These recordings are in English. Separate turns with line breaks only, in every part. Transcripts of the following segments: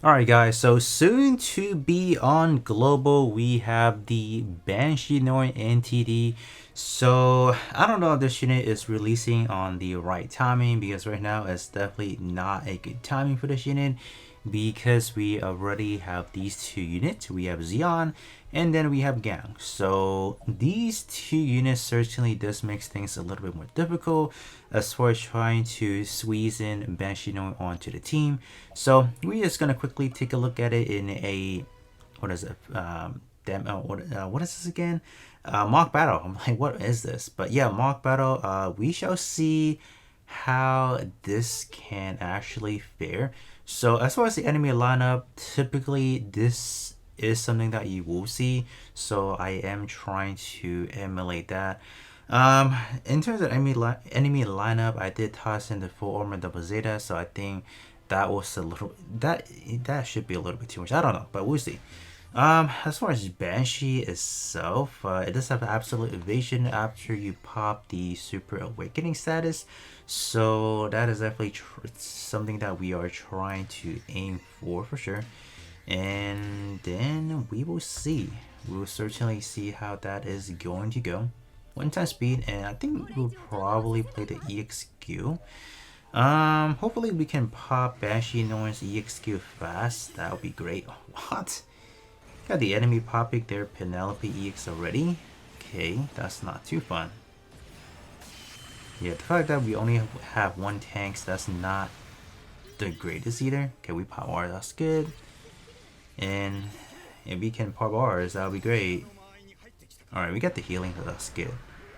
Alright guys, so soon to be on global, we have the Banshee Norn NTD. So I don't know if this unit is releasing on the right timing, because right now it's definitely not a good timing for this unit, because we already have these two units. We have Xeon and then we have Gang. So these two units certainly does make things a little bit more difficult as far as trying to squeeze in Banshee Norn onto the team. So we're just gonna quickly take a look at it in a, what is it? What is this again? Mock battle. I'm like, what is this? But yeah, mock battle. We shall see how this can actually fare. So as far as the enemy lineup, typically this is something that you will see. So I am trying to emulate that. In terms of enemy lineup, I did toss in the full armor double Zeta, so I think that was a little that should be a little bit too much. I don't know, but we'll see. As far as Banshee itself, it does have absolute evasion after you pop the super awakening status, so that is definitely something that we are trying to aim for sure. And then we will see. We will certainly see how that is going to go. One time speed, and I think we'll probably play the EXQ. Hopefully we can pop Banshee Norn's EXQ fast. That would be great. What? Got the enemy popping their Penelope EX already. Okay, that's not too fun. Yeah, the fact that we only have one tank, that's not the greatest either. Okay, we pop ours, that's good. And if we can pop ours, that would be great. Alright, we got the healing, so that's good.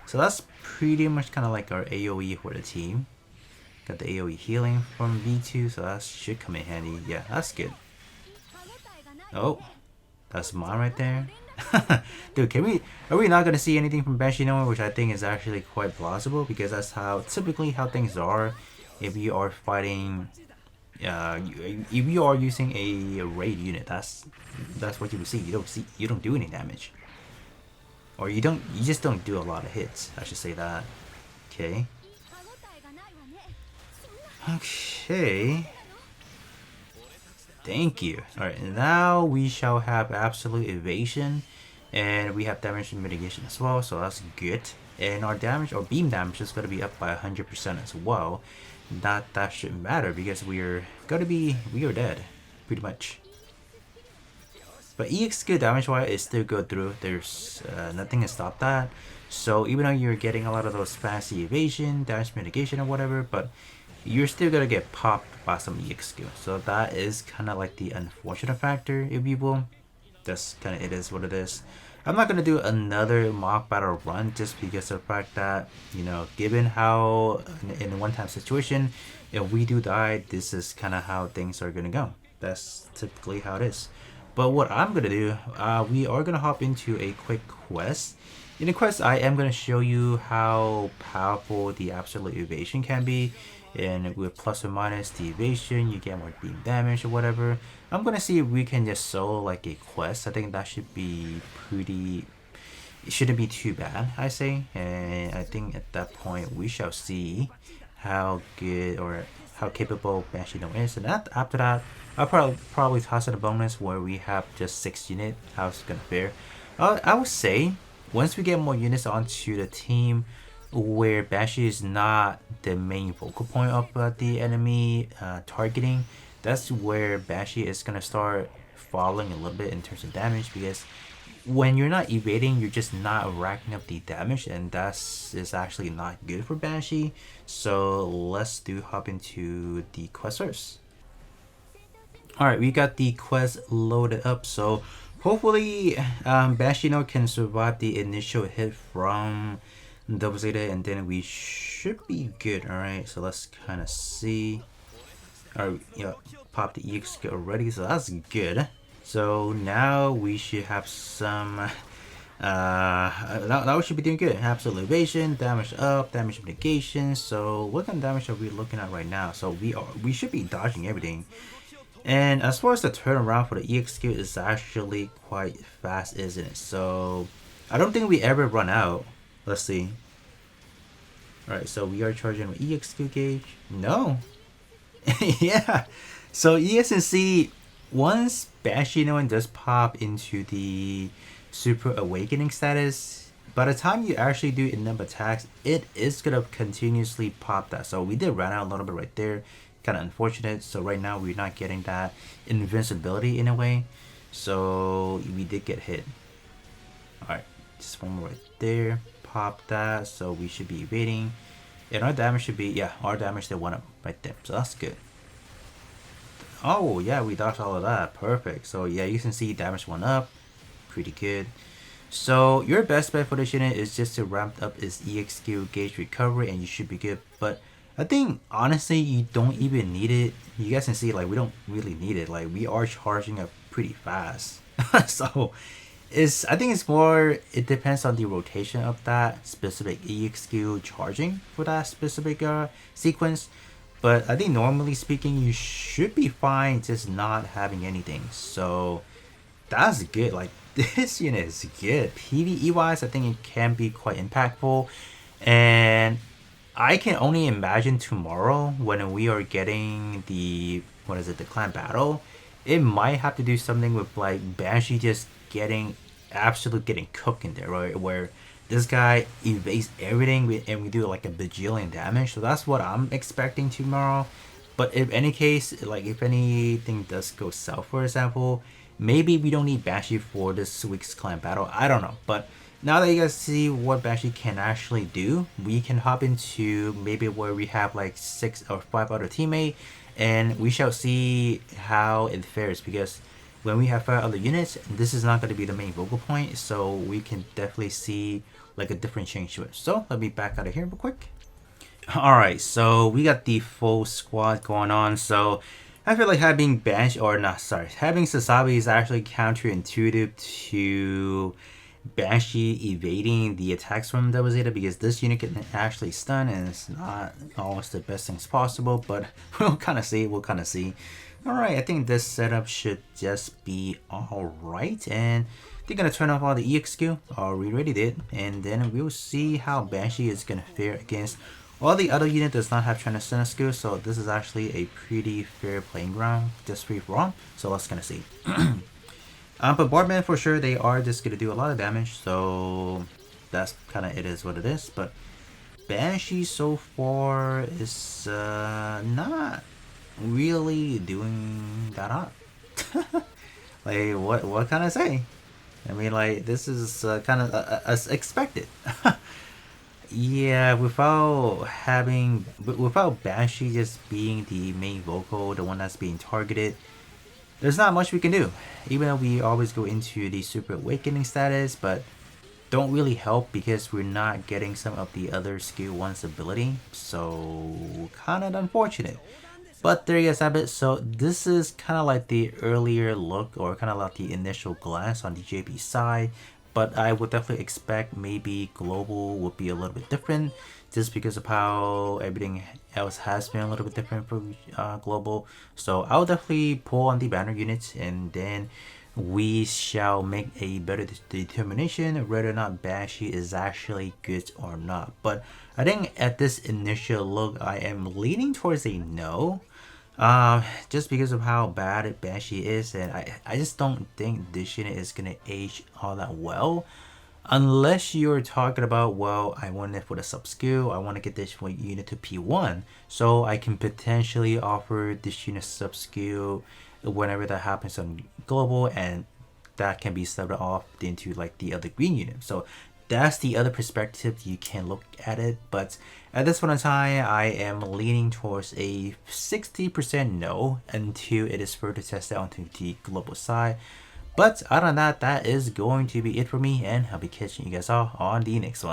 So that's pretty much kind of like our AoE for the team. Got the AoE healing from V2, so that should come in handy. Yeah, that's good. Oh, that's mine right there. Dude, are we not gonna see anything from Banshee Norn, which I think is actually quite plausible, because that's typically how things are if you are fighting. If you are using a raid unit, that's what you will see. You don't do any damage, or you just don't do a lot of hits. I should say that. Okay. Okay. Thank you. Alright, now we shall have absolute evasion, and we have damage mitigation as well, so that's good. And our damage, or beam damage, is going to be up by 100% as well. That shouldn't matter, because we are dead, pretty much. But EXQ damage wise is still go through. There's nothing to stop that. So even though you're getting a lot of those fancy evasion, damage mitigation, or whatever, but you're still gonna get popped by some EXQ. So that is kind of like the unfortunate factor, if you will. That's kind of, it is what it is. I'm not gonna do another mock battle run just because of the fact that, you know, given how in a one-time situation, if we do die, this is kind of how things are gonna go. That's typically how it is. But what I'm gonna do, we are gonna hop into a quick quest. In the quest, I am gonna show you how powerful the absolute evasion can be, and with plus or minus the evasion, you get more beam damage or whatever. I'm gonna see if we can just solo like a quest. I think that should be pretty. It shouldn't be too bad, I say, and I think at that point we shall see how good or how capable Banshee Norn is. And after that, I'll probably toss in a bonus where we have just 6 units. How it's gonna fare. I would say once we get more units onto the team, where Banshee is not the main focal point of the enemy targeting, that's where Banshee is gonna start falling a little bit in terms of damage, because when you're not evading, you're just not racking up the damage, and is actually not good for Banshee. So let's hop into the quest first. Alright, we got the quest loaded up, so hopefully Banshee Norn can survive the initial hit from double Zeta, and then we should be good. Alright, so let's kind of see. Alright, yeah, pop the EX already, so that's good. So now we should have some now we should be doing good. Absolute evasion, damage up, damage mitigation. So what kind of damage are we looking at right now? So we should be dodging everything. And as far as the turnaround for the EXQ is actually quite fast, isn't it? So I don't think we ever run out. Let's see. Alright, so we are charging with EXQ gauge. No. Yeah. So ESNC once Banshee Norn does pop into the Super Awakening status, by the time you actually do enough attacks, it is gonna continuously pop that. So we did run out a little bit right there, kind of unfortunate. So right now we're not getting that invincibility in a way. So we did get hit. All right, just one more right there. Pop that. So we should be evading. And our damage should be, yeah, our damage still went up right there. So that's good. Oh, yeah, we dodged all of that. Perfect. So, yeah, you can see damage went up. Pretty good. So, your best bet for this unit is just to ramp up its EXQ gauge recovery and you should be good. But I think, honestly, you don't even need it. You guys can see, like, we don't really need it. Like, we are charging up pretty fast. So, I think it's more, it depends on the rotation of that specific EXQ charging for that specific sequence. But I think normally speaking, you should be fine just not having anything. So that's good. Like this unit is good. PvE wise, I think it can be quite impactful. And I can only imagine tomorrow when we are getting the, what is it, the clan battle. It might have to do something with like Banshee just getting cooked in there, right? Where this guy evades everything and we do like a bajillion damage. So that's what I'm expecting tomorrow. But if any case, like if anything does go south, for example, maybe we don't need Banshee for this week's clan battle. I don't know. But now that you guys see what Banshee can actually do, we can hop into maybe where we have like 6 or 5 other teammates and we shall see how it fares, because when we have 5 other units, this is not going to be the main focal point, so we can definitely see like a different change to it. So let me back out of here real quick. Alright, so we got the full squad going on. So I feel like having having Sasabi is actually counterintuitive to Banshee evading the attacks from Double Zeta, because this unit can actually stun and it's not always the best things possible, but we'll kind of see. Alright, I think this setup should just be alright, and they're gonna turn off all the EXQ, or we already did, and then we'll see how Banshee is gonna fare against all the other unit does not have Transcendent skill, so this is actually a pretty fair playing ground, just free for all, so let's gonna see. But Boardman for sure, they are just gonna do a lot of damage, so that's kinda it is what it is, but Banshee so far is not really doing that hot. Like what can I say? I mean, like this is kind of as expected. Yeah, without Banshee just being the main vocal, the one that's being targeted, there's not much we can do. Even though we always go into the Super Awakening status, but don't really help because we're not getting some of the other skill 1's ability, so kind of unfortunate. But there you guys have it. So this is kind of like the earlier look, or kind of like the initial glance on the JP side. But I would definitely expect maybe global would be a little bit different, just because of how everything else has been a little bit different for global. So I'll definitely pull on the banner units, and then we shall make a better determination whether or not Banshee is actually good or not. But I think at this initial look, I am leaning towards a no. Just because of how bad Banshee is, and I just don't think this unit is gonna age all that well. Unless you're talking about, well, I want it for the sub skill, I want to get this unit to P1, so I can potentially offer this unit sub skill whenever that happens on global, and that can be subbed off into like the other green unit. So that's the other perspective you can look at it, but at this point in time, I am leaning towards a 60% no until it is further tested onto the global side. But other than that, that is going to be it for me, and I'll be catching you guys all on the next one.